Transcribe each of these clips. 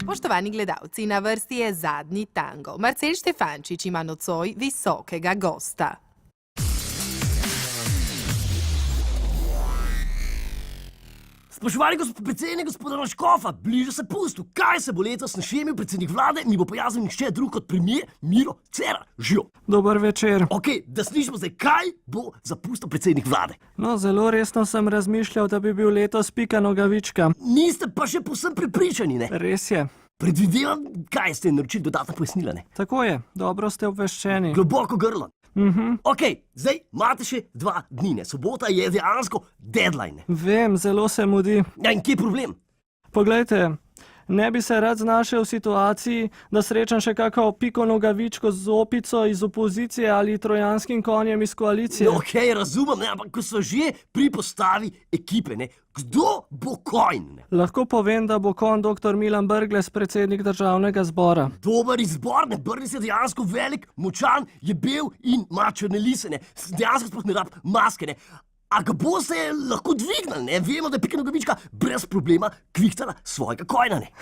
Poštovani gledalci, na vrsti je zadnji tango. Marcel Štefančič ima nocoj visokega gosta. Spoštovani gospod predsednik, gospoda Raškofa, bliža se pustu. Kaj se bo letos našemil predsednik vlade, mi bo pojasnil nihče drug kot premier Miro Cerar. Živijo. Dober večer. Ok, da slišimo zdaj, kaj bo zapustil predsednik vlade. No, zelo resno sem razmišljal, da bi bil letos Pika Nogavička. Niste pa še povsem prepričani, ne? Res je. Predvidevam, kaj ste naročili dodatna pojasnila, ne? Tako je, dobro ste obveščeni. Globoko grlo. Ok, zdaj imate še 2 dni, ne? Sobota je dejansko deadline. Vem, zelo se mudi. Ja, in kje je problem? Poglejte, ne bi se rad znašel v situaciji, da srečam še kako Piko Nogavičko z opico iz opozicije ali trojanskim konjem iz koalicije. Ok, razumem, ne? Ampak ko so že pri postavi ekipe, ne? Kdo bo konj, ne? Lahko povem, da bo konj dr. Milan Brglez, predsednik državnega zbora. Dober izbor, ne? Brglez je dejansko velik, močan, je bel in ima črne lise, ne? Dejansko sploh ne rab maske, ne? A ga boste lahko dvignili, ne? Vemo, da je Pika Nogavička brez problema kvihtala svojega konja, ne?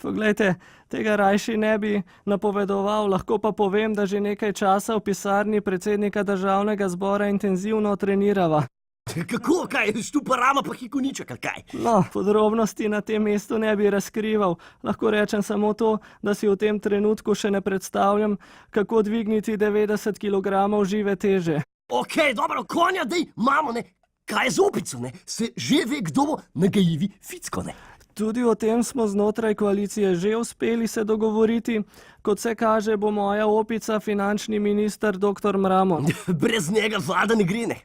Poglejte, tega rajši ne bi napovedoval, lahko pa povem, da že nekaj časa v pisarni predsednika državnega zbora intenzivno trenirava. Kako, kaj, štupa rama pa hikoniček, ali kaj? No, podrobnosti na tem mestu ne bi razkrival. Lahko rečem samo to, da si v tem trenutku še ne predstavljam, kako dvigniti 90 kg žive teže. Ok, dobro, konja dej imamo, ne? Kaj je z opico, ne? Se že ve, kdo bo nagajivi ficko, ne? Tudi o tem smo znotraj koalicije že uspeli se dogovoriti. Kot se kaže, bo moja opica finančni minister dr. Mramor. Brez njega vlada ne gre, ne?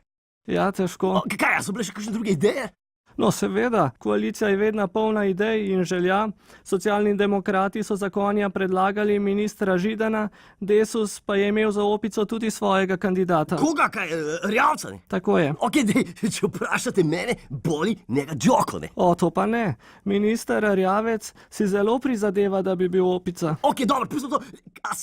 Ja, težko. Kaj, so bile še kakšne druge ideje? No, seveda, koalicija je vedno polna idej in želja. Socialni demokrati so za konja predlagali ministra Židana, Desus pa je imel za opico tudi svojega kandidata. Koga, kaj, Erjavca, ne? Tako je. Ok, dej, če vprašate mene, boli njega Džoko, ne? O, to pa ne. Minister Erjavec si zelo prizadeva, da bi bil opica. Ok, dobro, pustimo to.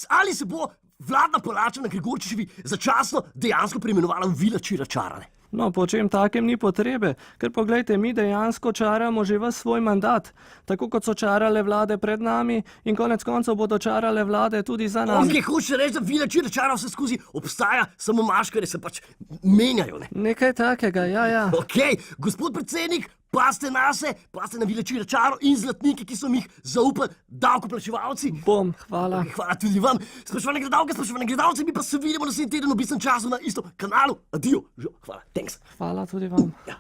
Ali se bo vladna palača na Gregorčičevi začasno dejansko preimenovala v Vila Čira Čara, ne? No, po čem takem ni potrebe, ker poglejte, mi dejansko čaramo že ves svoj mandat, tako kot so čarale vlade pred nami in konec koncev bodo čarale vlade tudi za nami. Ok, hoče reči, da Vila Čira Čara vse skozi obstaja, samo maškare se pač menjajo, ne? Nekaj takega, ja. Ok, gospod predsednik, pazite nase, pazite na Vila Čira Čaro in zlatnike, ki so mi jih zaupali davkoplačevalci. Bom, hvala. Hvala tudi vam. Spoštovane gledalke, spoštovane gledalci, mi pa se vidimo naslednji teden ob istem času na istem kanalu. Adijo. Hvala. Thanks. Hvala tudi vam. Ja.